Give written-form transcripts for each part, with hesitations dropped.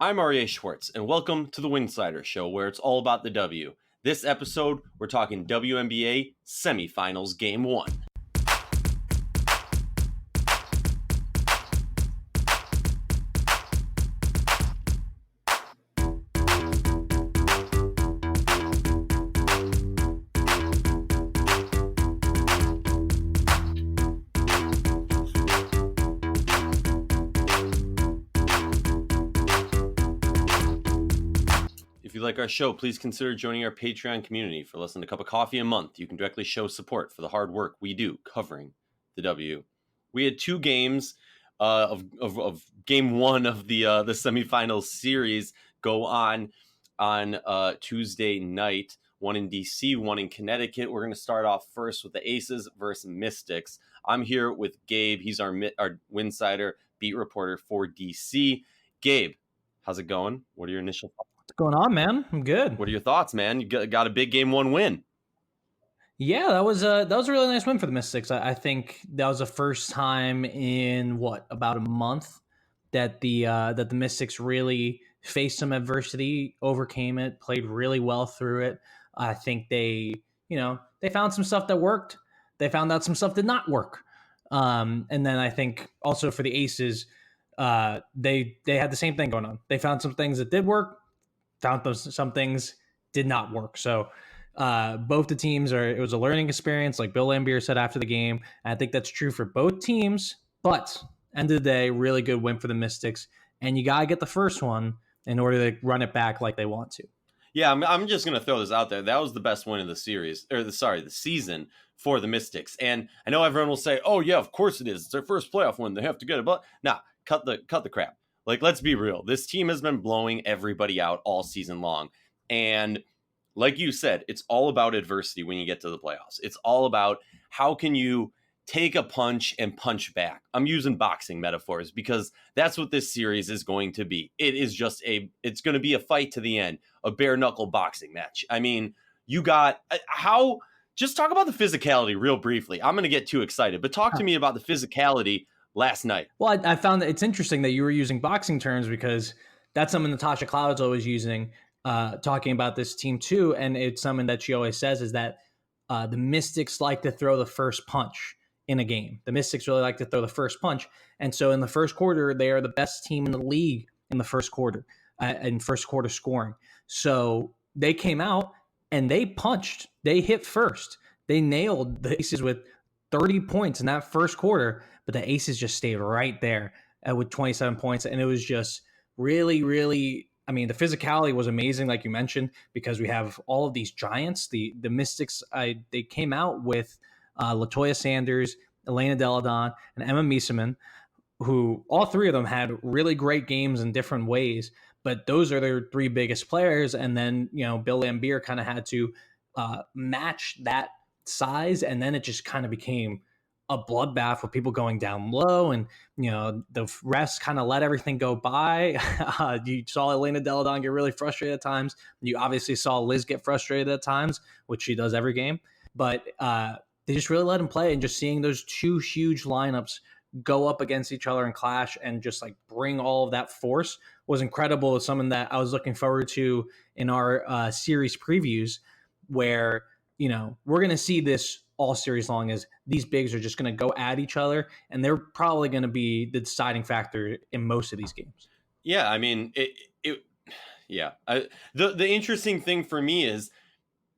I'm Aryeh Schwartz, and welcome to the Winsidr show, where it's all about the W. This episode, we're talking WNBA Semi Finals Game 1. If you like our show, please consider joining our Patreon community. For less than a cup of coffee a month, you can directly show support for the hard work we do covering the W. We had two games of game one of the semifinals series go on Tuesday night. One in DC, one in Connecticut. We're going to start off first with the Aces versus Mystics. I'm here with Gabe. He's our Winsidr beat reporter for DC. Gabe, how's it going? What are your initial thoughts? What's going on, man? I'm good. What are your thoughts, man? You got a big game one win. Yeah, that was a really nice win for the Mystics. I think that was the first time in about a month that the Mystics really faced some adversity, overcame it, played really well through it. I think they found some stuff that worked. They found out some stuff did not work. And then I think also for the Aces, they had the same thing going on. They found some things that did work, found some things did not work. So both the teams it was a learning experience, like Bill Laimbeer said after the game. And I think that's true for both teams. But end of the day, really good win for the Mystics. And you got to get the first one in order to run it back like they want to. Yeah, I'm just going to throw this out there. That was the best win of the series, the season for the Mystics. And I know everyone will say, oh, yeah, of course it is. It's their first playoff win. They have to get it. But nah, cut the crap. Like, let's be real. This team has been blowing everybody out all season long. And like you said, it's all about adversity when you get to the playoffs. It's all about how can you take a punch and punch back. I'm using boxing metaphors because that's what this series is going to be. It is just it's going to be a fight to the end, a bare knuckle boxing match. I mean, you got just talk about the physicality real briefly. I'm going to get too excited, but talk to me about the physicality last night. Well, I found that it's interesting that you were using boxing terms because that's something Natasha Cloud's always using, talking about this team too. And it's something that she always says is that the Mystics like to throw the first punch in a game. The Mystics really like to throw the first punch. And so in the first quarter, they are the best team in the league in the first quarter, in first quarter scoring. So they came out and they punched. They hit first. They nailed the Aces with 30 points in that first quarter, but the Aces just stayed right there with 27 points. And it was just really, really, I mean, the physicality was amazing, like you mentioned, because we have all of these giants. The Mystics, they came out with Latoya Sanders, Elena Deladon, and Emma Miesemann, who all three of them had really great games in different ways, but those are their three biggest players. And then, Bill Laimbeer kind of had to match that size, and then it just kind of became a bloodbath with people going down low, and the refs kind of let everything go by. You saw Elena Deladon get really frustrated at times. You obviously saw Liz get frustrated at times, which she does every game. But they just really let him play, and just seeing those two huge lineups go up against each other and clash and just like bring all of that force was incredible. It's something that I was looking forward to in our series previews, where we're going to see this all series long, as these bigs are just going to go at each other, and they're probably going to be the deciding factor in most of these games. Yeah, I mean, the interesting thing for me is,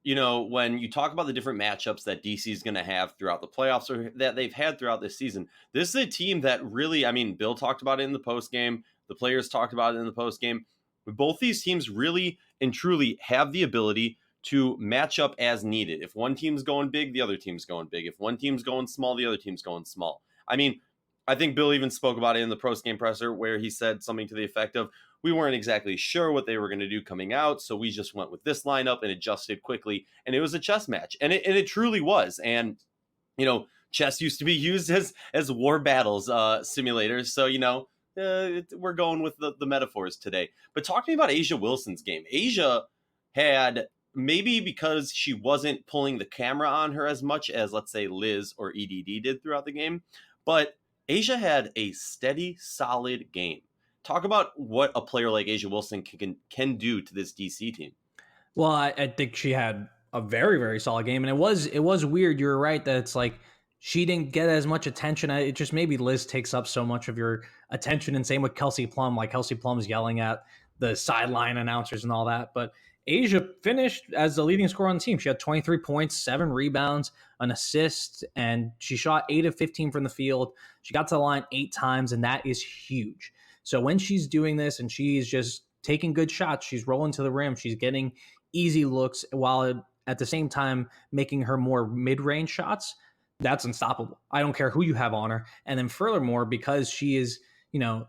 when you talk about the different matchups that DC is going to have throughout the playoffs, or that they've had throughout this season, this is a team that really, I mean, Bill talked about it in the postgame. The players talked about it in the postgame. Both these teams really and truly have the ability to match up as needed. If one team's going big, the other team's going big. If one team's going small, the other team's going small. I mean, I think Bill even spoke about it in the post-game presser, where he said something to the effect of, we weren't exactly sure what they were going to do coming out, so we just went with this lineup and adjusted quickly, and it was a chess match. And it truly was. And, chess used to be used as war battles simulators, so, we're going with the metaphors today. But talking about A'ja Wilson's game, A'ja had, maybe because she wasn't pulling the camera on her as much as, let's say, Liz or EDD did throughout the game, but A'ja had a steady, solid game. Talk about what a player like Asia Wilson can do to this DC team. Well, I think she had a very, very solid game, and it was weird. You're right that it's like she didn't get as much attention. It just maybe Liz takes up so much of your attention, and same with Kelsey Plum. Like Kelsey Plum's yelling at the sideline announcers and all that, but Asia finished as the leading scorer on the team. She had 23 points, 7 rebounds, an assist, and she shot 8 of 15 from the field. She got to the line 8 times, and that is huge. So when she's doing this and she's just taking good shots, she's rolling to the rim, she's getting easy looks while at the same time making her more mid-range shots, that's unstoppable. I don't care who you have on her. And then furthermore, because she is,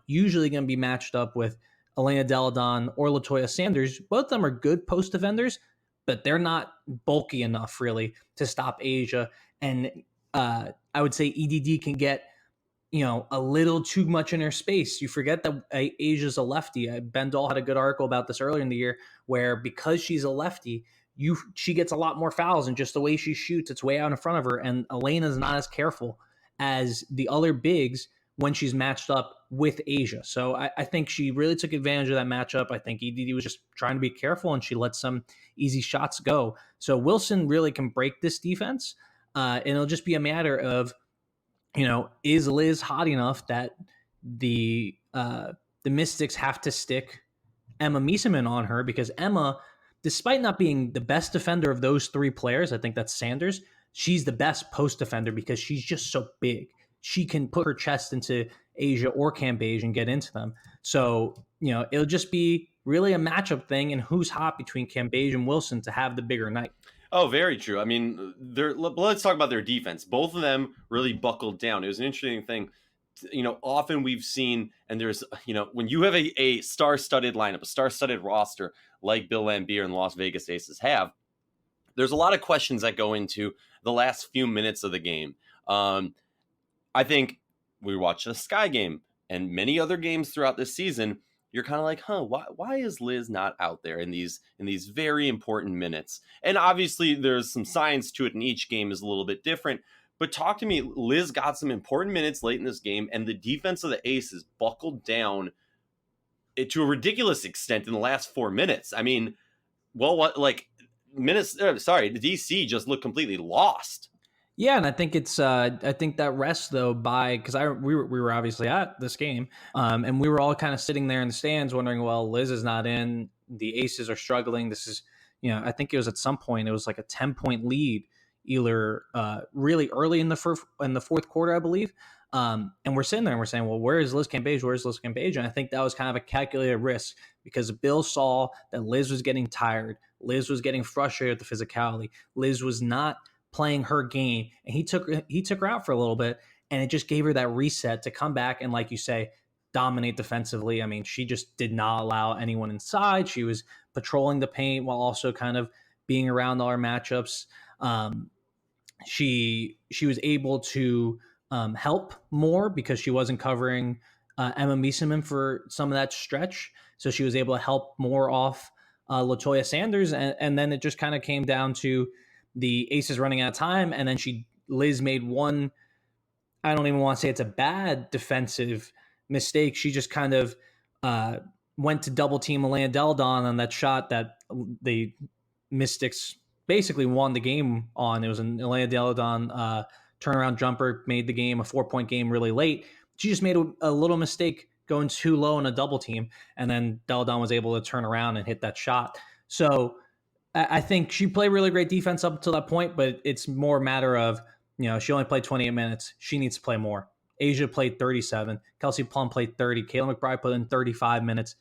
usually going to be matched up with Elena Deladon or Latoya Sanders, both of them are good post defenders, but they're not bulky enough really to stop Asia. And I would say EDD can get a little too much in her space. You forget that Asia's a lefty. Ben Dahl had a good article about this earlier in the year where because she's a lefty, she gets a lot more fouls, and just the way she shoots, it's way out in front of her. And Elena's not as careful as the other bigs when she's matched up with Asia. So I think she really took advantage of that matchup. I think EDD was just trying to be careful, and she let some easy shots go. So Wilson really can break this defense, and it'll just be a matter of, is Liz hot enough that the Mystics have to stick Emma Miesemann on her? Because Emma, despite not being the best defender of those 3 players, I think that's Sanders, she's the best post defender because she's just so big. She can put her chest into Asia or Cambage and get into them. So, it'll just be really a matchup thing and who's hot between Cambage and Wilson to have the bigger night. Oh, very true. I mean, let's talk about their defense. Both of them really buckled down. It was an interesting thing. Often we've seen, and there's, when you have a star-studded lineup, a star-studded roster like Bill Laimbeer and the Las Vegas Aces have, there's a lot of questions that go into the last few minutes of the game. I think we watched the Sky game and many other games throughout this season. You're kind of like, why is Liz not out there in these very important minutes? And obviously there's some science to it, and each game is a little bit different. But talk to me, Liz got some important minutes late in this game, and the defense of the Aces buckled down to a ridiculous extent in the last 4 minutes. I mean, the DC just looked completely lost. Yeah, and I think it's I think that rest though because we were obviously at this game, and we were all kind of sitting there in the stands wondering, well, Liz is not in, the Aces are struggling. This is, I think it was at some point it was like a 10-point lead, either really early in the fourth quarter, I believe. And we're sitting there and we're saying, well, where is Liz Cambage? Where's Liz Cambage? And I think that was kind of a calculated risk because Bill saw that Liz was getting tired, Liz was getting frustrated with the physicality, Liz was not playing her game, and he took her out for a little bit, and it just gave her that reset to come back and, like you say, dominate defensively. I mean, she just did not allow anyone inside. She was patrolling the paint while also kind of being around all our matchups. She was able to help more because she wasn't covering Emma Miesemann for some of that stretch, so she was able to help more off Latoya Sanders, and then it just kind of came down to the Aces running out of time, and then Liz made one, I don't even want to say it's a bad defensive mistake. She just kind of went to double team Elena Deladon on that shot that the Mystics basically won the game on. It was an Elena Deladon turnaround jumper, made the game a 4-point game really late. She just made a little mistake going too low in a double team, and then Deladon was able to turn around and hit that shot. So I think she played really great defense up until that point, but it's more a matter of, she only played 28 minutes. She needs to play more. Asia played 37. Kelsey Plum played 30. Kayla McBride put in 35 minutes.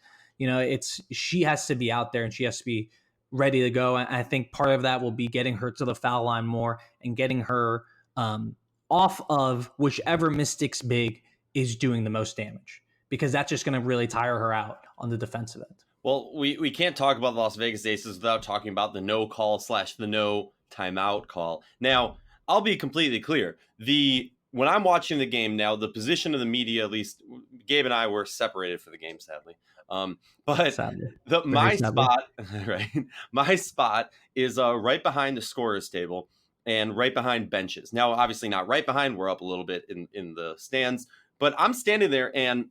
She has to be out there and she has to be ready to go. And I think part of that will be getting her to the foul line more and getting her off of whichever Mystics big is doing the most damage, because that's just going to really tire her out on the defensive end. Well, we can't talk about the Las Vegas Aces without talking about the no call / the no timeout call. Now, I'll be completely clear. When I'm watching the game now, the position of the media, at least Gabe and I were separated for the game, sadly. My spot, right? My spot is right behind the scorer's table and right behind benches. Now, obviously not right behind. We're up a little bit in the stands, but I'm standing there and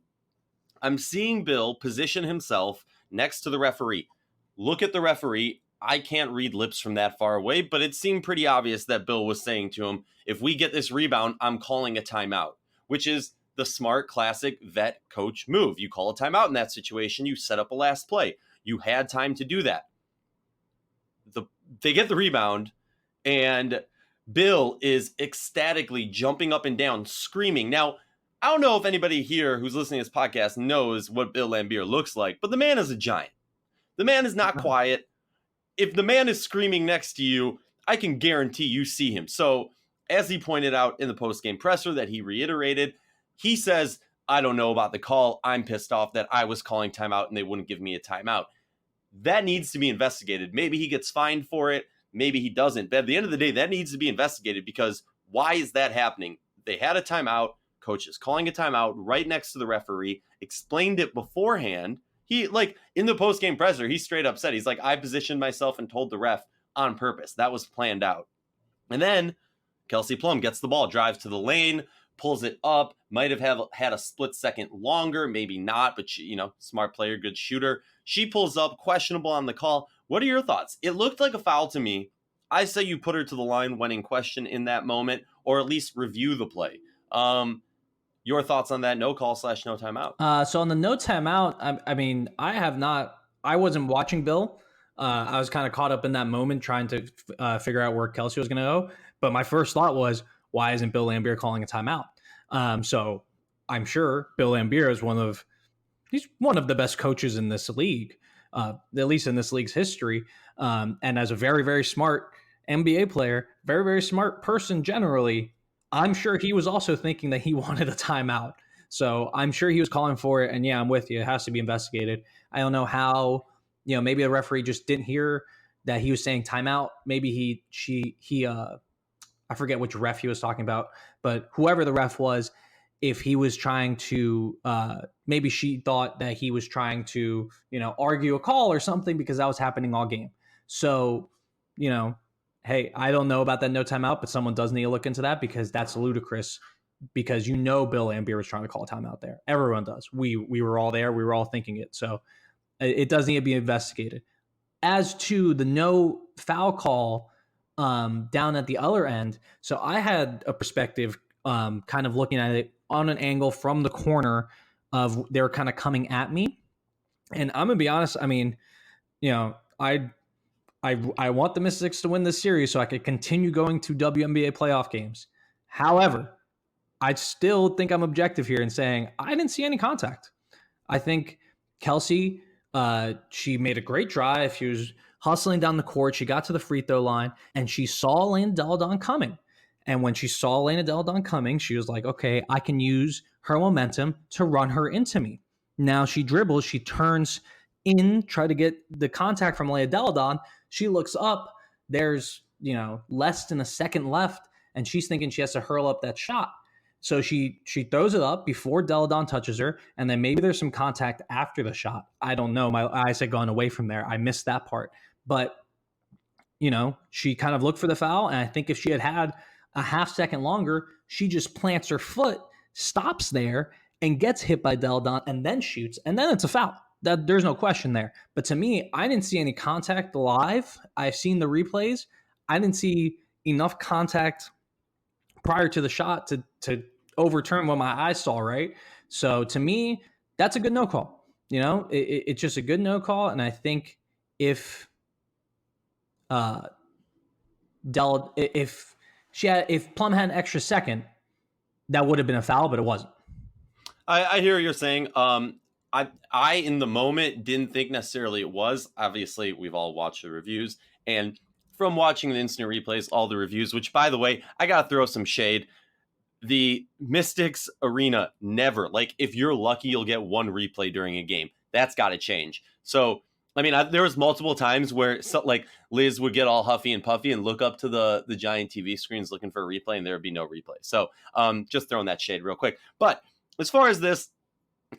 I'm seeing Bill position himself next to the referee. Look at the referee. I can't read lips from that far away, but it seemed pretty obvious that Bill was saying to him, if we get this rebound, I'm calling a timeout, which is the smart, classic vet coach move. You call a timeout in that situation. You set up a last play. You had time to do that. They get the rebound, and Bill is ecstatically jumping up and down, screaming. Now, I don't know if anybody here who's listening to this podcast knows what Bill Laimbeer looks like, but the man is a giant. The man is not quiet. If the man is screaming next to you, I can guarantee you see him. So, as he pointed out in the post-game presser that he reiterated, he says, I don't know about the call. I'm pissed off that I was calling timeout and they wouldn't give me a timeout. That needs to be investigated. Maybe he gets fined for it. Maybe he doesn't. But at the end of the day, that needs to be investigated, because why is that happening? They had a timeout. Coach is calling a timeout right next to the referee, explained it beforehand. He, like, in the post-game presser, he straight up said, he's like, I positioned myself and told the ref on purpose. That was planned out. And then Kelsey Plum gets the ball, drives to the lane, pulls it up, might have had a split second longer, maybe not, but she, smart player, good shooter. She pulls up, questionable on the call. What are your thoughts? It looked like a foul to me. I say you put her to the line when in question in that moment, or at least review the play. Your thoughts on that no call / no timeout? So on the no timeout, I mean, I wasn't watching Bill. I was kind of caught up in that moment trying to figure out where Kelsey was going to go. But my first thought was, why isn't Bill Laimbeer calling a timeout? So I'm sure Bill Laimbeer is he's one of the best coaches in this league, at least in this league's history. And as a very, very smart NBA player, very, very smart person generally, I'm sure he was also thinking that he wanted a timeout. So I'm sure he was calling for it. And yeah, I'm with you. It has to be investigated. I don't know how, maybe the referee just didn't hear that he was saying timeout. Maybe I forget which ref he was talking about, but whoever the ref was, if he was trying to, maybe she thought that he was trying to, argue a call or something, because that was happening all game. So, hey, I don't know about that no timeout, but someone does need to look into that, because that's ludicrous, because Bill Laimbeer was trying to call a timeout there. Everyone does. We were all there. We were all thinking it. So it does need to be investigated. As to the no foul call, down at the other end. So I had a perspective, kind of looking at it on an angle from the corner of they're kind of coming at me. And I'm gonna be honest. I mean, I want the Mystics to win this series so I could continue going to WNBA playoff games. However, I still think I'm objective here in saying I didn't see any contact. I think Kelsey, she made a great drive. She was hustling down the court. She got to the free throw line, and she saw Elena Delle Donne coming. And when she saw Elena Delle Donne coming, she was like, okay, I can use her momentum to run her into me. Now she dribbles. She turns in, try to get the contact from Elena Delle Donne. She looks up. There's, less than a second left, and she's thinking she has to hurl up that shot. So she throws it up before Delle Donne touches her, and then maybe there's some contact after the shot. I don't know. My eyes had gone away from there. I missed that part. But, she kind of looked for the foul, and I think if she had a half second longer, she just plants her foot, stops there, and gets hit by Delle Donne, and then shoots, and then it's a foul. There's no question there. But to me, I didn't see any contact live. I've seen the replays. I didn't see enough contact prior to the shot to overturn what my eyes saw, right? So to me, that's a good no call. It's just a good no call. And I think if Plum had an extra second, that would have been a foul, but it wasn't. I hear what you're saying. I in the moment didn't think necessarily it was. Obviously, we've all watched the reviews, and from watching the instant replays, all the reviews, which, by the way, I gotta throw some shade. The Mystics arena never, if you're lucky, you'll get one replay during a game. That's got to change. So, I mean, there was multiple times where Liz would get all huffy and puffy and look up to the giant TV screens looking for a replay, and there would be no replay. So, just throwing that shade real quick. But as far as this,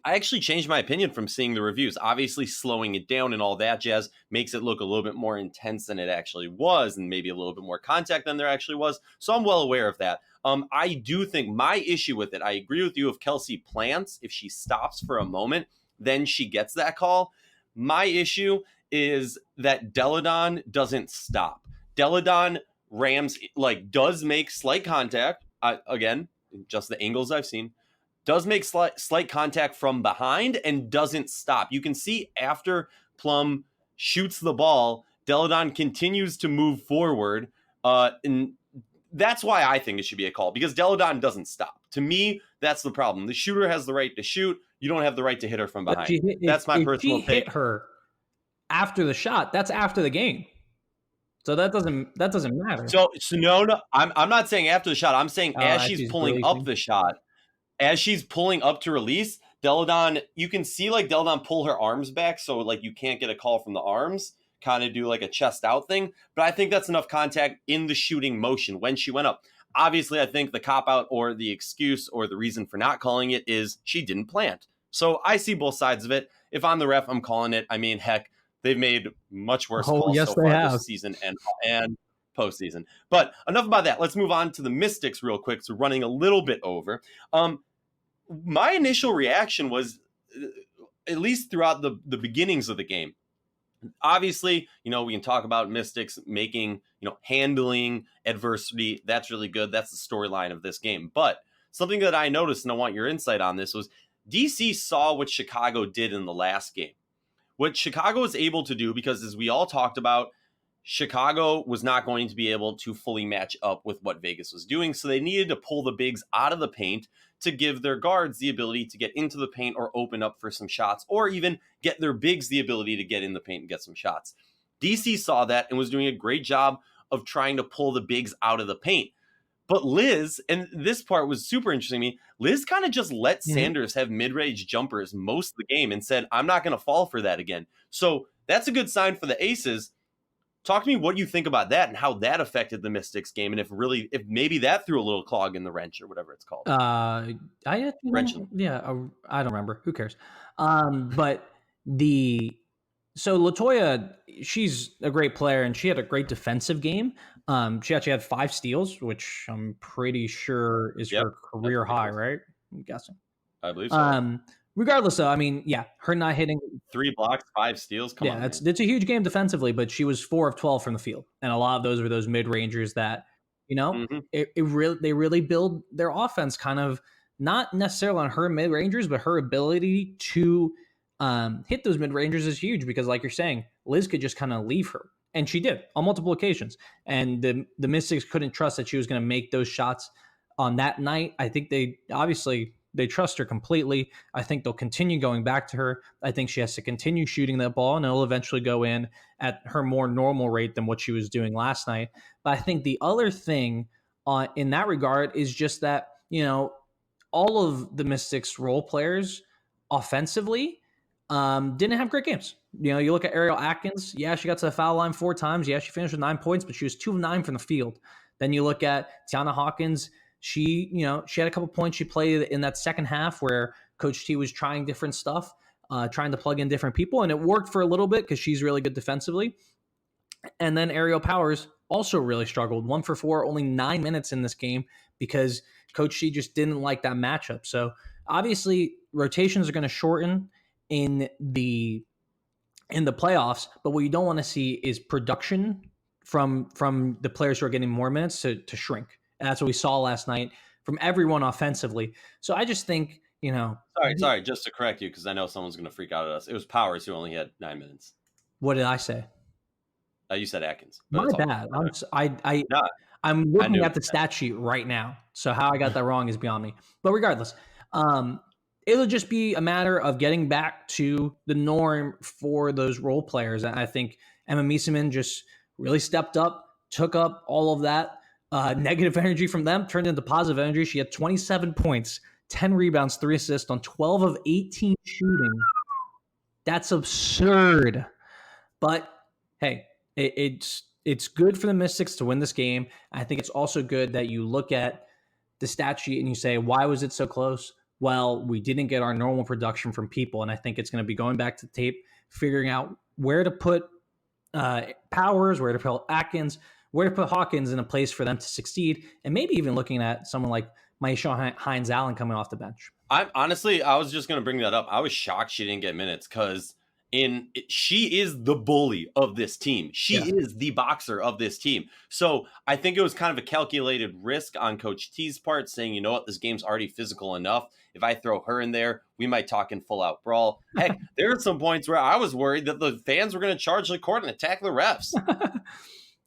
I actually changed my opinion from seeing the reviews. Obviously, slowing it down and all that jazz makes it look a little bit more intense than it actually was, and maybe a little bit more contact than there actually was. So I'm well aware of that. I do think my issue with it, I agree with you. If Kelsey plants, if she stops for a moment, then she gets that call. My issue is that Deladon doesn't stop. Deladon rams, like, does make slight contact. Again, just the angles I've seen, does make slight contact from behind and doesn't stop. You can see after Plum shoots the ball, Deladon continues to move forward. And that's why I think it should be a call, because Deladon doesn't stop. To me, that's the problem. The shooter has the right to shoot. You don't have the right to hit her from behind. That's my personal take. take. Hit her after the shot, that's after the game. So that doesn't matter. So no, I'm not saying after the shot. I'm saying as she's pulling up the shot. As she's pulling up to release, Deladon, you can see like Deladon pull her arms back, so like you can't get a call from the arms, kind of do like a chest out thing. But I think that's enough contact in the shooting motion when she went up. Obviously, I think the cop out or the excuse or the reason for not calling it is she didn't plant. So I see both sides of it. If I'm the ref, I'm calling it. I mean, heck, they've made much worse calls so far this season and postseason. But enough about that. Let's move on to the Mystics real quick. So running a little bit over. My initial reaction was, at least throughout the beginnings of the game, obviously, we can talk about Mystics making, handling adversity. That's really good. That's the storyline of this game. But something that I noticed, and I want your insight on this, was DC saw what Chicago did in the last game. What Chicago was able to do, because as we all talked about, Chicago was not going to be able to fully match up with what Vegas was doing, so they needed to pull the bigs out of the paint to give their guards the ability to get into the paint or open up for some shots, or even get their bigs the ability to get in the paint and get some shots. DC saw that and was doing a great job of trying to pull the bigs out of the paint. But Liz, and this part was super interesting to me, Liz kind of just let Sanders have mid-range jumpers most of the game and said, I'm not going to fall for that again. So that's a good sign for the Aces. Talk to me what you think about that and how that affected the Mystics game, and if maybe that threw a little clog in the wrench or whatever it's called. I don't remember. Who cares? But so Latoya, she's a great player and she had a great defensive game. She actually had 5 steals, which I'm pretty sure is her career high, right? I'm guessing. I believe so. Regardless, though, I mean, yeah, her not hitting 3 blocks, 5 steals. Come on, it's a huge game defensively, but she was 4 of 12 from the field, and a lot of those were those mid rangers that they really build their offense kind of not necessarily on her mid rangers, but her ability to hit those mid rangers is huge because, like you're saying, Liz could just kind of leave her, and she did on multiple occasions, and the Mystics couldn't trust that she was going to make those shots on that night. I think they trust her completely. I think they'll continue going back to her. I think she has to continue shooting that ball, and it'll eventually go in at her more normal rate than what she was doing last night. But I think the other thing in that regard is just that, all of the Mystics role players offensively didn't have great games. You look at Ariel Atkins. Yeah, she got to the foul line 4 times. Yeah, she finished with 9 points, but she was 2 of 9 from the field. Then you look at Tiana Hawkins. She had a couple points she played in that second half where Coach T was trying different stuff, trying to plug in different people, and it worked for a little bit because she's really good defensively. And then Aerial Powers also really struggled, 1 for 4, only 9 minutes in this game because Coach T just didn't like that matchup. So obviously rotations are going to shorten in the playoffs, but what you don't want to see is production from the players who are getting more minutes to shrink. And that's what we saw last night from everyone offensively. So I just think, Sorry, just to correct you, because I know someone's going to freak out at us. It was Powers who only had 9 minutes. What did I say? You said Atkins. My bad. I'm looking at the stat sheet right now. So how I got that wrong is beyond me. But regardless, it'll just be a matter of getting back to the norm for those role players. And I think Emma Miesemann just really stepped up, took up all of that negative energy from them, turned into positive energy. She had 27 points, 10 rebounds, 3 assists on 12 of 18 shooting. That's absurd. But hey, it's good for the Mystics to win this game. I think it's also good that you look at the stat sheet and you say, why was it so close? well, we didn't get our normal production from people. And I think it's going to be going back to tape, figuring out where to put Powers, where to put Atkins, where to put Hawkins in a place for them to succeed, and maybe even looking at someone like Maisha Hines-Allen coming off the bench. I was just going to bring that up. I was shocked she didn't get minutes because she is the bully of this team. She is the boxer of this team. So I think it was kind of a calculated risk on Coach T's part, saying, you know what, this game's already physical enough. If I throw her in there, we might talk in full out brawl. Heck, there are some points where I was worried that the fans were going to charge the court and attack the refs.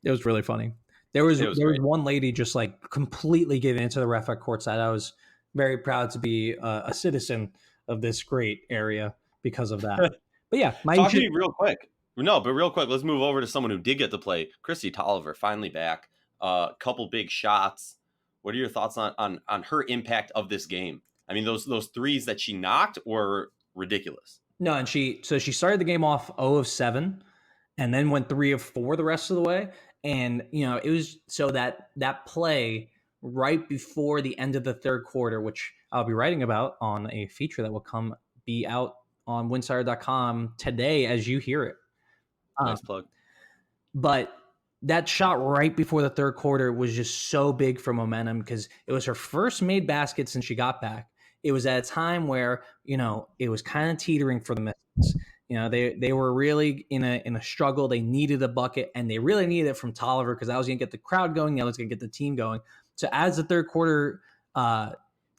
It was really funny. There was one lady just like completely giving into the ref at courtside. I was very proud to be a citizen of this great area because of that. But yeah, talk to me real quick. No, but real quick, let's move over to someone who did get to play. Christy Tolliver finally back. Couple big shots. What are your thoughts on her impact of this game? I mean, those threes that she knocked were ridiculous. No, and she started the game off 0 of 7, and then went 3 of 4 the rest of the way. And it was so that play right before the end of the third quarter, which I'll be writing about on a feature that will be out on winsidr.com today as you hear it. Nice plug. But that shot right before the third quarter was just so big for momentum because it was her first made basket since she got back. It was at a time where, it was kind of teetering for the Mystics. They were really in a struggle. They needed a bucket, and they really needed it from Tolliver because that was going to get the crowd going. That was going to get the team going. So as the third quarter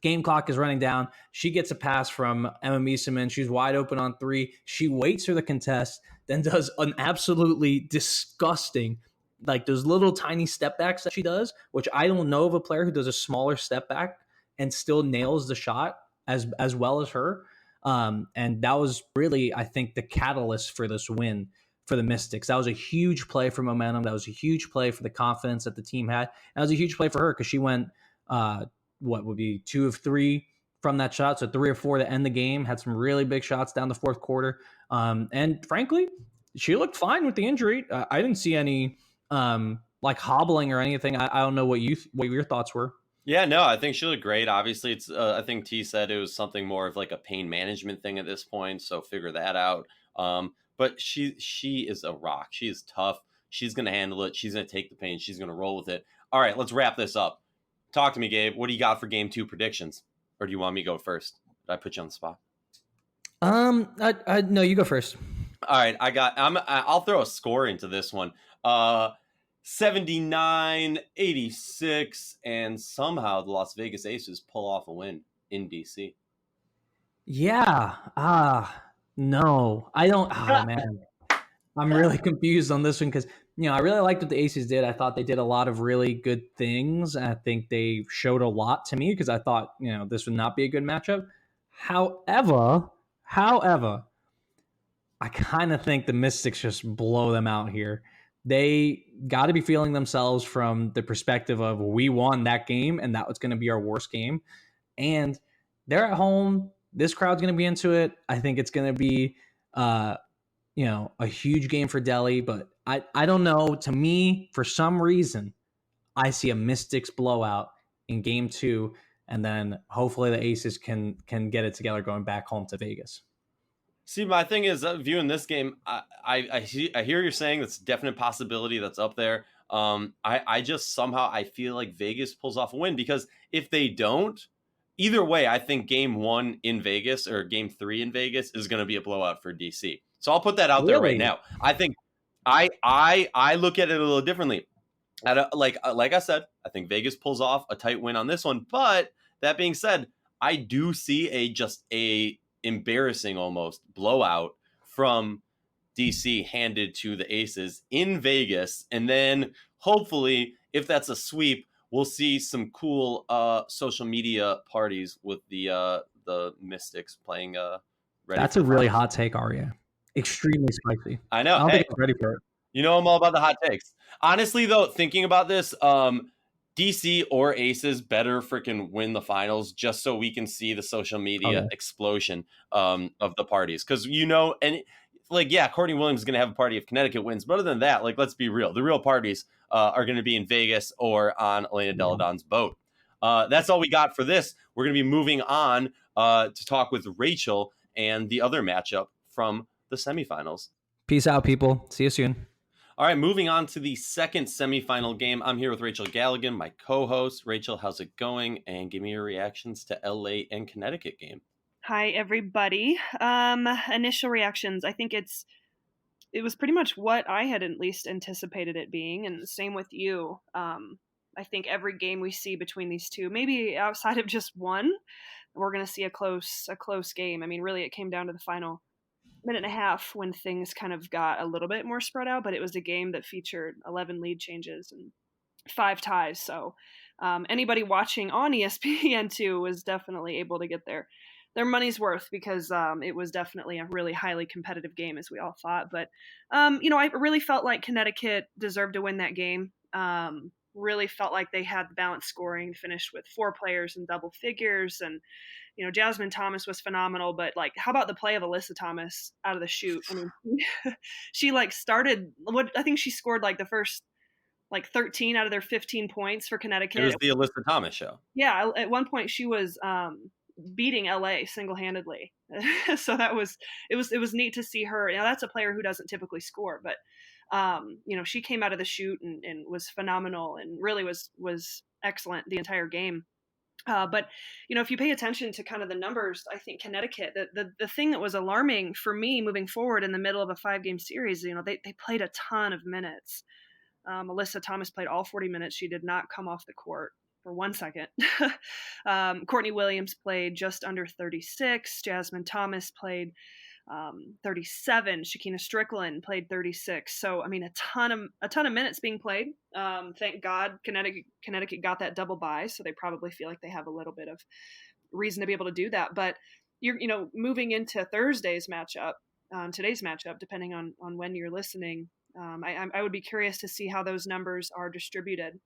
game clock is running down, she gets a pass from Emma Mieseman. She's wide open on 3. She waits for the contest, then does an absolutely disgusting, like those little tiny step backs that she does, which I don't know of a player who does a smaller step back and still nails the shot as well as her. And that was really, I think, the catalyst for this win for the Mystics. That was a huge play for momentum. That was a huge play for the confidence that the team had. That was a huge play for her because she went, what would be 2 of 3 from that shot. So 3 or 4 to end the game, had some really big shots down the fourth quarter. And frankly, she looked fine with the injury. I didn't see any like hobbling or anything. I don't know what your thoughts were. Yeah, no, I think she looked great. Obviously, it's I think T said it was something more of like a pain management thing at this point, so figure that out. But she is a rock. She is tough. She's going to handle it. She's going to take the pain. She's going to roll with it. All right, let's wrap this up. Talk to me, Gabe. What do you got for game 2 predictions? Or do you want me to go first? Did I put you on the spot? No, you go first. All right, I'll throw a score into this one. 79-86, and somehow the Las Vegas Aces pull off a win in DC. Yeah. No, I don't. Oh, man. I'm really confused on this one because, I really liked what the Aces did. I thought they did a lot of really good things. I think they showed a lot to me because I thought, this would not be a good matchup. However, I kind of think the Mystics just blow them out here. They got to be feeling themselves from the perspective of we won that game and that was going to be our worst game. And they're at home. This crowd's going to be into it. I think it's going to be, a huge game for Delhi. But I don't know. To me, for some reason, I see a Mystics blowout in game 2. And then hopefully the Aces can get it together going back home to Vegas. See, my thing is viewing this game, I hear you're saying that's a definite possibility that's up there. I just somehow I feel like Vegas pulls off a win because if they don't, either way, I think game 1 in Vegas or game 3 in Vegas is going to be a blowout for DC. So I'll put that out there right now. I think I look at it a little differently. Like I said, I think Vegas pulls off a tight win on this one. But that being said, I do see a embarrassing almost blowout from DC handed to the Aces in Vegas. And then hopefully if that's a sweep, we'll see some cool social media parties with the Mystics playing that's a really hot take, Aryeh. Extremely spicy. I know. I don't think I'm ready for it. I'm all about the hot takes. Honestly though, thinking about this, DC or Aces better freaking win the finals just so we can see the social media explosion of the parties. Because, and Courtney Williams is going to have a party if Connecticut wins. But other than that, let's be real. The real parties are going to be in Vegas or on Elena Deladon's boat. That's all we got for this. We're going to be moving on to talk with Rachel and the other matchup from the semifinals. Peace out, people. See you soon. All right, moving on to the second semifinal game. I'm here with Rachel Galligan, my co-host. Rachel, how's it going? And give me your reactions to LA and Connecticut game. Hi, everybody. Initial reactions. I think it was pretty much what I had at least anticipated it being, and the same with you. I think every game we see between these two, maybe outside of just one, we're going to see a close game. I mean, really, it came down to the final minute and a half when things kind of got a little bit more spread out, but it was a game that featured 11 lead changes and 5 ties. So anybody watching on ESPN2 was definitely able to get their money's worth, because it was definitely a really highly competitive game, as we all thought. But I really felt like Connecticut deserved to win that game. Really felt like they had the balanced scoring, finished with 4 players in double figures, and Jasmine Thomas was phenomenal. But like, how about the play of Alyssa Thomas out of the chute? I mean, she like started what I think she scored like the first like 13 out of their 15 points for Connecticut. It was the Alyssa Thomas show. Yeah, at one point she was beating LA single-handedly. So it was neat to see her. That's a player who doesn't typically score, but she came out of the chute and was phenomenal, and really was excellent the entire game. But if you pay attention to kind of the numbers, I think Connecticut, the thing that was alarming for me moving forward in the middle of a 5-game series, they played a ton of minutes. Alyssa Thomas played all 40 minutes. She did not come off the court for 1 second. Courtney Williams played just under 36. Jasmine Thomas played 37. Shakina Strickland played 36. So I mean, a ton of minutes being played. Thank God Connecticut got that double bye, so they probably feel like they have a little bit of reason to be able to do that. But you're moving into Thursday's matchup, today's matchup, depending on when you're listening. I would be curious to see how those numbers are distributed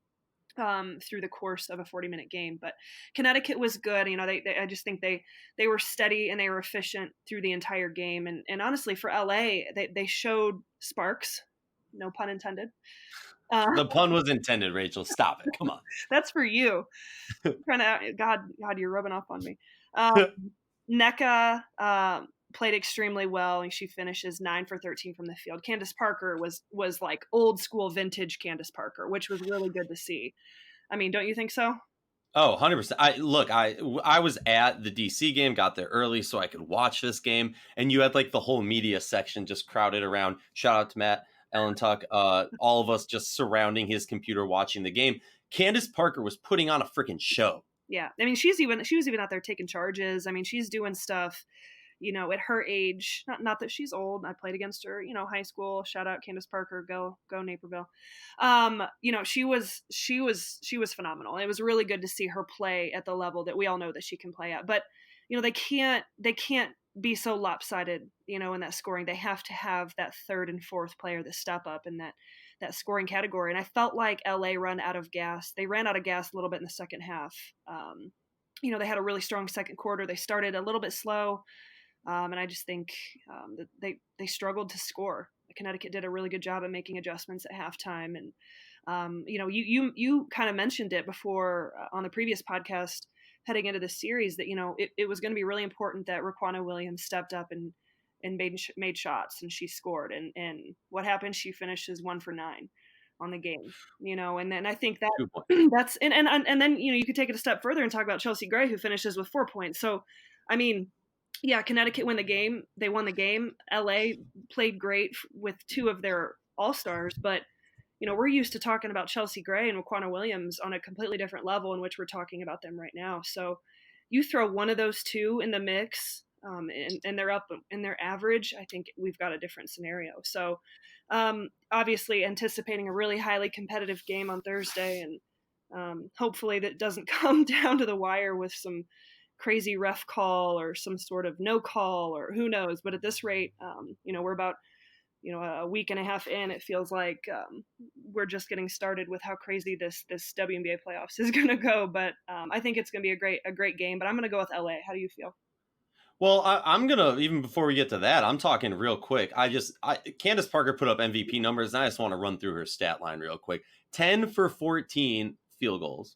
through the course of a 40-minute game. But Connecticut was good. I just think they were steady and they were efficient through the entire game. And honestly, for LA, they showed sparks, no pun intended. The pun was intended, Rachel. Stop it. Come on. That's for you. God, you're rubbing off on me. Nneka played extremely well, and she finishes 9 for 13 from the field. Candace Parker was like old school vintage Candace Parker, which was really good to see. I mean, don't you think so? Oh, 100%. I was at the DC game, got there early so I could watch this game, and you had like the whole media section just crowded around. Shout out to Matt Allentuck, all of us just surrounding his computer watching the game. Candace Parker was putting on a freaking show. Yeah, I mean, she was even out there taking charges. I mean, she's doing stuff at her age. Not that she's old. I played against her, high school. Shout out Candace Parker. Go Naperville. She was phenomenal. It was really good to see her play at the level that we all know that she can play at. But they can't be so lopsided, in that scoring. They have to have that third and fourth player that step up in that scoring category. And I felt like LA ran out of gas. They ran out of gas a little bit in the second half. They had a really strong second quarter. They started a little bit slow. And I just think that they struggled to score. Connecticut did a really good job of making adjustments at halftime. And, you kind of mentioned it before on the previous podcast heading into the series that, it was going to be really important that Raquana Williams stepped up and made shots, and she scored. And what happened? She finishes 1 for 9 on the game, and then I think that's, and then, you could take it a step further and talk about Chelsea Gray, who finishes with 4 points. So, I mean, yeah, Connecticut won the game. They won the game. LA played great with 2 of their all-stars, but we're used to talking about Chelsea Gray and Raquana Williams on a completely different level in which we're talking about them right now. So you throw one of those 2 in the mix, and they're up in their average, I think we've got a different scenario. So obviously anticipating a really highly competitive game on Thursday, and hopefully that doesn't come down to the wire with some crazy ref call or some sort of no call, or who knows. But at this rate, we're about a week and a half in. It feels like we're just getting started with how crazy this WNBA playoffs is going to go. But I think it's going to be a great game. But I'm going to go with LA. How do you feel? Well, I'm gonna, even before we get to that, I'm talking real quick. Candace Parker put up MVP numbers, and I just want to run through her stat line real quick. 10 for 14 field goals,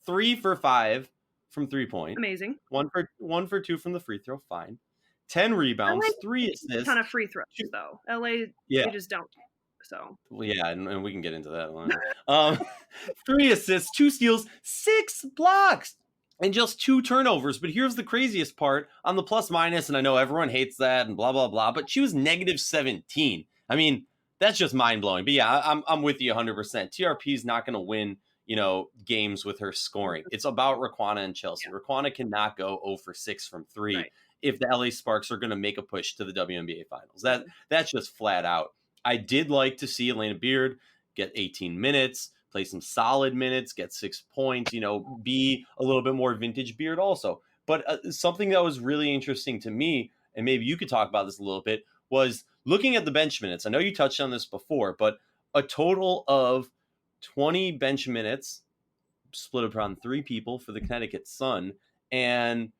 3 for 5 from 3-point. Amazing. 1 for 2 from the free throw. Fine. 10 rebounds, LA 3 a assists. ton of free throws though. LA, Yeah. they just don't. So Well, yeah, and we can get into that. 3 assists, 2 steals, 6 blocks, and just 2 turnovers. But here's the craziest part on the plus minus, and I know everyone hates that and blah blah blah, but she was -17. I mean, that's just mind blowing. But yeah, I'm with you 100%. TRP is not going to win, games with her scoring. It's about Raquana and Chelsea. Yeah. Raquana cannot go 0 for 6 from 3 Right. if the LA Sparks are going to make a push to the WNBA Finals. That's just flat out. I did like to see Elena Beard get 18 minutes, play some solid minutes, get 6 points, be a little bit more vintage Beard also. But something that was really interesting to me, and maybe you could talk about this a little bit, was looking at the bench minutes. I know you touched on this before, but a total of 20 bench minutes split upon 3 people for the Connecticut Sun, and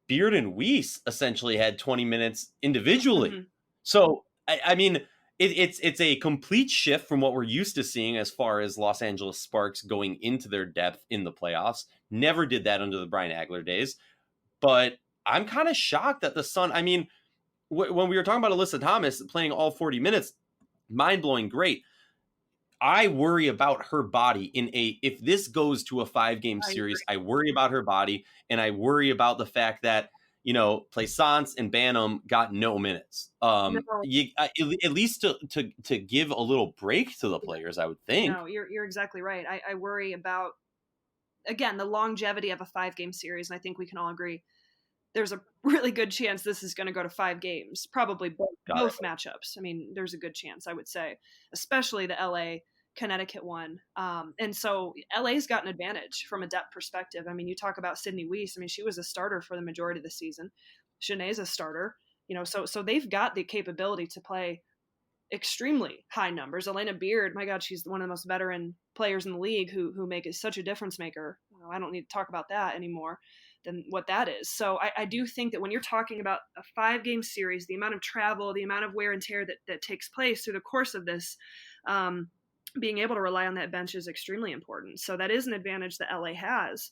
Beard and Weiss essentially had 20 minutes individually. Mm-hmm. So, I mean, it's a complete shift from what we're used to seeing as far as Los Angeles Sparks going into their depth in the playoffs. Never did that under the Brian Agler days. But I'm kind of shocked that the Sun, I mean, when we were talking about Alyssa Thomas playing all 40 minutes, mind-blowing, great. I worry about her body if this goes to a 5-game series, I worry about her body, and I worry about the fact that, Plaisance and Banham got no minutes. At least to give a little break to the players, I would think. No, you're exactly right. I worry about, again, the longevity of a 5-game series, and I think we can all agree there's a really good chance this is going to go to 5 games, probably both matchups. I mean, there's a good chance, I would say, especially the LA Connecticut one. And so LA's got an advantage from a depth perspective. I mean, you talk about Sydney Weiss. I mean, she was a starter for the majority of the season. Shanae's a starter, so they've got the capability to play extremely high numbers. Elena Beard, my God, she's one of the most veteran players in the league who make it such a difference maker. I don't need to talk about that anymore than what that is. So I do think that when you're talking about a 5-game series, the amount of travel, the amount of wear and tear that takes place through the course of this, being able to rely on that bench is extremely important. So that is an advantage that LA has.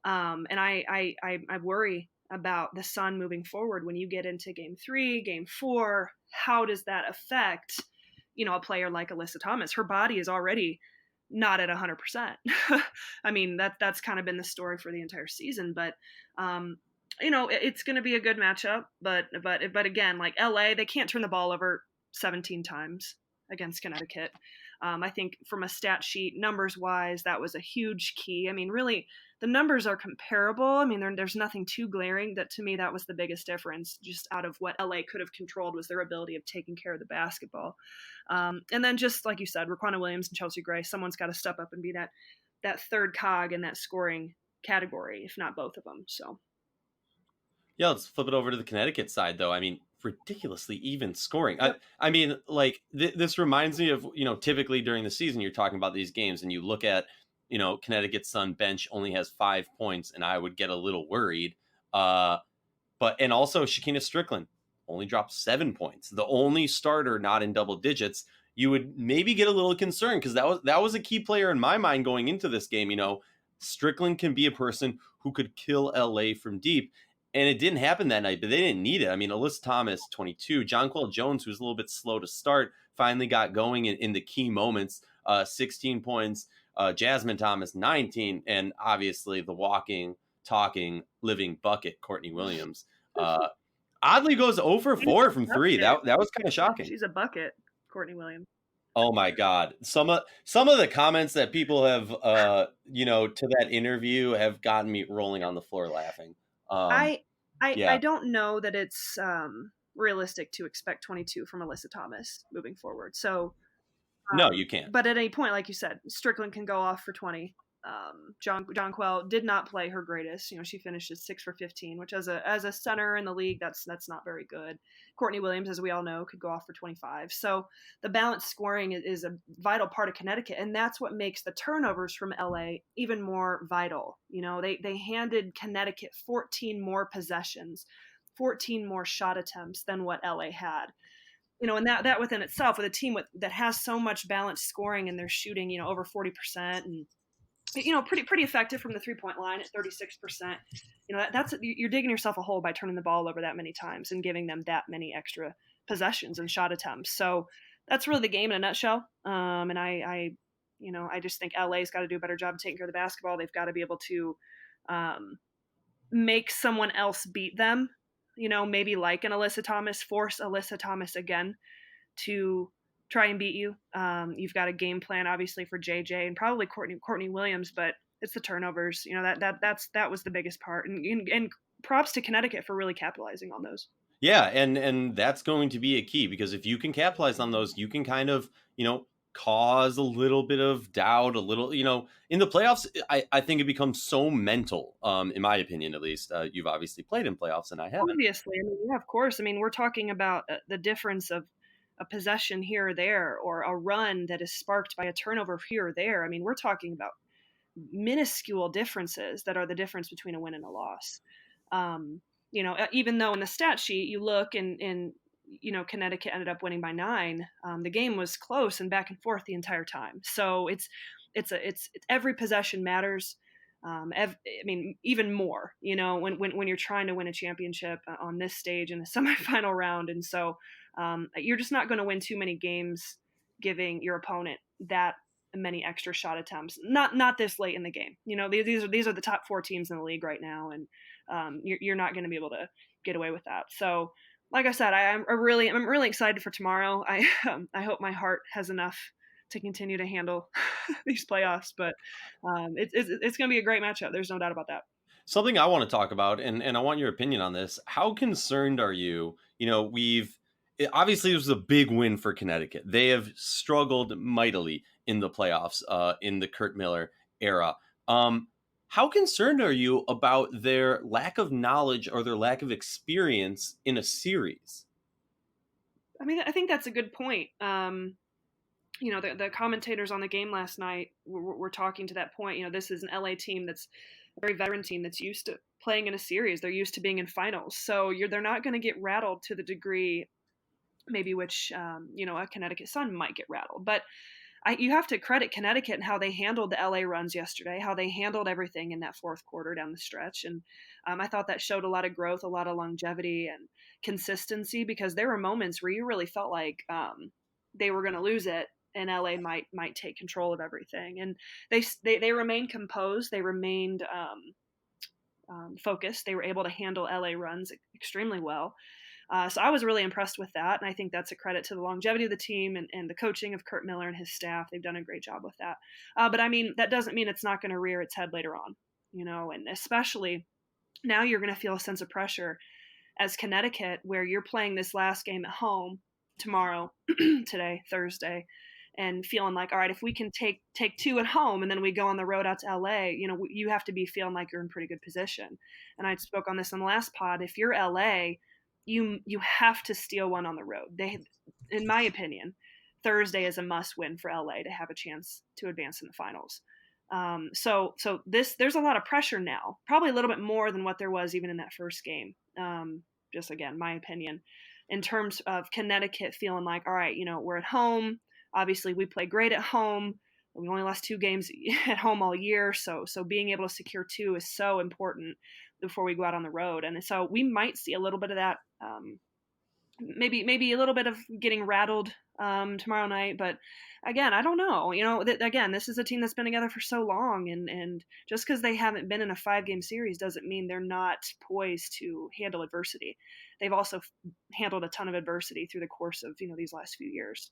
And I worry about the Sun moving forward when you get into game 3, game 4. How does that affect, a player like Alyssa Thomas? Her body is already not at 100%. I mean, that's kind of been the story for the entire season, but it's going to be a good matchup, but again, like LA, they can't turn the ball over 17 times against Connecticut. I think from a stat sheet, numbers wise, that was a huge key. I mean, really, the numbers are comparable. I mean, there's nothing too glaring. That to me, that was the biggest difference. Just out of what LA could have controlled was their ability of taking care of the basketball. And then just like you said, Raquana Williams and Chelsea Gray, someone's got to step up and be that third cog in that scoring category, if not both of them. So. Yeah, let's flip it over to the Connecticut side, though. I mean, ridiculously even scoring. Yep. I mean, like this reminds me of, typically during the season, you're talking about these games and you look at, Connecticut Sun bench only has 5 points and I would get a little worried. And also Shakina Strickland only dropped 7 points. The only starter not in double digits. You would maybe get a little concerned because that was a key player in my mind going into this game. Strickland can be a person who could kill LA from deep. And it didn't happen that night, but they didn't need it. I mean, Alyssa Thomas, 22. Jonquel Jones, who's a little bit slow to start, finally got going in the key moments. 16 points. Jasmine Thomas, 19. And obviously the walking, talking, living bucket, Courtney Williams. Oddly goes 0 for 4 from 3. That was kind of shocking. She's a bucket, Courtney Williams. Oh my God. Some of the comments that people have, to that interview have gotten me rolling on the floor laughing. I don't know that it's realistic to expect 22 from Alyssa Thomas moving forward. So no, you can't. But at any point, like you said, Strickland can go off for 20. Jonquel did not play her greatest. She finished at 6 for 15, which as a center in the league, that's not very good. Courtney Williams, as we all know, could go off for 25. So the balanced scoring is a vital part of Connecticut, and that's what makes the turnovers from LA even more vital. They handed Connecticut 14 more possessions, 14 more shot attempts than what LA had. And that within itself, with a team that has so much balanced scoring and they're shooting, over 40% and pretty effective from the 3-point line at 36%. That's you're digging yourself a hole by turning the ball over that many times and giving them that many extra possessions and shot attempts. So that's really the game in a nutshell. And I just think LA's got to do a better job of taking care of the basketball. They've got to be able to make someone else beat them. Maybe like an Alyssa Thomas, force Alyssa Thomas again to try and beat you. You've got a game plan, obviously, for JJ and probably Courtney Williams, but it's the turnovers. That was the biggest part. And props to Connecticut for really capitalizing on those. Yeah, and that's going to be a key, because if you can capitalize on those, you can kind of, cause a little bit of doubt, a little, in the playoffs. I think it becomes so mental, in my opinion, at least. You've obviously played in playoffs and I haven't. Obviously. Yeah, of course. We're talking about the difference of a possession here or there, or a run that is sparked by a turnover here or there. We're talking about minuscule differences that are the difference between a win and a loss. Even though in the stat sheet you look and Connecticut ended up winning by 9, the game was close and back and forth the entire time. So it's every possession matters. Even more, when you're trying to win a championship on this stage in a semifinal round. And so you're just not going to win too many games giving your opponent that many extra shot attempts. Not this late in the game. These are the top 4 teams in the league right now, and you're not going to be able to get away with that. So, like I said, I'm really excited for tomorrow. I hope my heart has enough to continue to handle these playoffs, but it's going to be a great matchup. There's no doubt about that. Something I want to talk about, and I want your opinion on this. How concerned are you? Obviously it was a big win for Connecticut. They have struggled mightily in the playoffs, in the Kurt Miller era. How concerned are you about their lack of knowledge or their lack of experience in a series? I think that's a good point. The commentators on the game last night were talking to that point. This is an LA team that's a very veteran team that's used to playing in a series. They're used to being in finals. So they're not going to get rattled to the degree maybe which, a Connecticut Sun might get rattled. But you have to credit Connecticut and how they handled the LA runs yesterday, how they handled everything in that fourth quarter down the stretch. And I thought that showed a lot of growth, a lot of longevity and consistency, because there were moments where you really felt like they were going to lose it and LA might take control of everything. And they remained composed. They remained focused. They were able to handle LA runs extremely well. So I was really impressed with that. And I think that's a credit to the longevity of the team and the coaching of Kurt Miller and his staff. They've done a great job with that. But that doesn't mean it's not going to rear its head later on, and especially now you're going to feel a sense of pressure as Connecticut, where you're playing this last game at home tomorrow, today, Thursday, and feeling like, all right, if we can take 2 at home and then we go on the road out to LA, you have to be feeling like you're in pretty good position. And I spoke on this in the last pod. If you're LA, you have to steal one on the road. In my opinion, Thursday is a must win for LA to have a chance to advance in the finals. So there's a lot of pressure now, probably a little bit more than what there was even in that first game. Just again, my opinion, in terms of Connecticut feeling like, all right, we're at home. Obviously we play great at home. We only lost 2 games at home all year. So being able to secure 2 is so important before we go out on the road. And so we might see a little bit of that, maybe a little bit of getting rattled tomorrow night. But again, I don't know. Again, this is a team that's been together for so long. And just because they haven't been in a 5-game series doesn't mean they're not poised to handle adversity. They've also handled a ton of adversity through the course of, these last few years.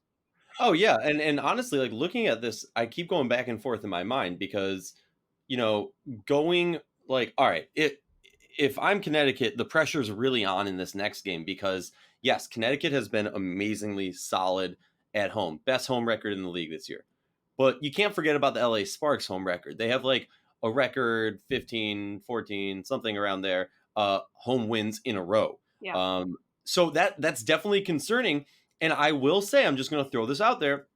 Oh yeah, and honestly, like looking at this, I keep going back and forth in my mind because, going like, all right, if I'm Connecticut, the pressure's really on in this next game because yes, Connecticut has been amazingly solid at home, best home record in the league this year, but you can't forget about the LA Sparks home record. They have like a record 15, 14, something around there, home wins in a row. Yeah. So that's definitely concerning. And I will say, I'm just going to throw this out there.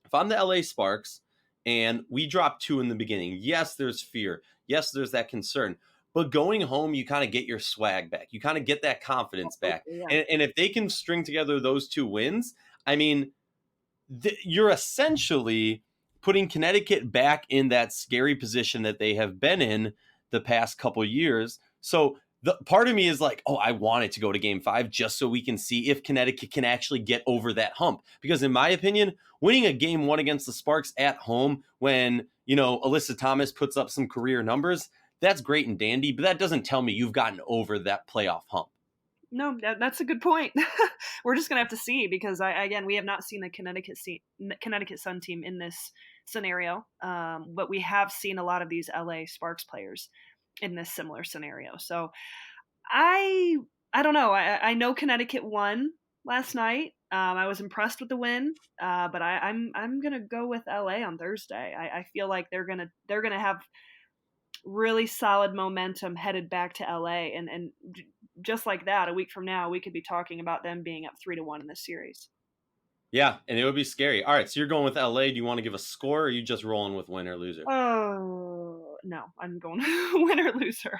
If I'm the LA Sparks and we drop 2 in the beginning, yes, there's fear. Yes, there's that concern. But going home, you kind of get your swag back. You kind of get that confidence back. Yeah. And if they can string together those 2 wins, you're essentially putting Connecticut back in that scary position that they have been in the past couple years. So the part of me is like, oh, I want it to go to game 5 just so we can see if Connecticut can actually get over that hump. Because in my opinion, winning a game 1 against the Sparks at home when, Alyssa Thomas puts up some career numbers, that's great and dandy, but that doesn't tell me you've gotten over that playoff hump. No, that's a good point. We're just going to have to see because, we have not seen the Connecticut Sun team in this scenario, but we have seen a lot of these LA Sparks players in this similar scenario. So I don't know. I know Connecticut won last night. I was impressed with the win, but I'm going to go with LA on Thursday. I feel like they're going to have really solid momentum headed back to LA, and just like that, a week from now, we could be talking about them being up 3-1 in this series. Yeah, and it would be scary. All right, so you're going with LA. Do you want to give a score, or are you just rolling with win or loser? Oh, no, I'm going win or loser.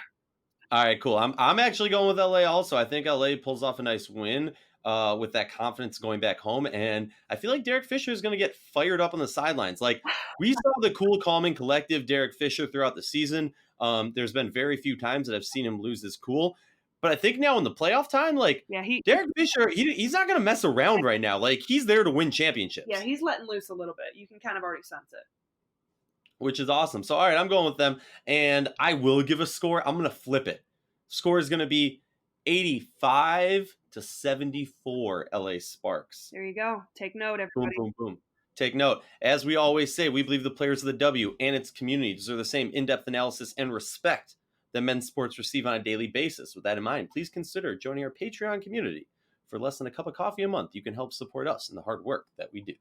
All right, cool. I'm actually going with LA also. I think LA pulls off a nice win with that confidence going back home. And I feel like Derek Fisher is going to get fired up on the sidelines. Like, we saw the cool, calming, collective Derek Fisher throughout the season. There's been very few times that I've seen him lose his cool. But I think now in the playoff time, Derek Fisher, he's not going to mess around right now. Like, he's there to win championships. Yeah, he's letting loose a little bit. You can kind of already sense it. Which is awesome. So, all right, I'm going with them. And I will give a score. I'm going to flip it. Score is going to be 85-74 LA Sparks. There you go. Take note, everybody. Boom, boom, boom. Take note. As we always say, we believe the players of the W and its community deserve the same in-depth analysis and respect that men's sports receive on a daily basis. With that in mind, please consider joining our Patreon community. For less than a cup of coffee a month, you can help support us in the hard work that we do.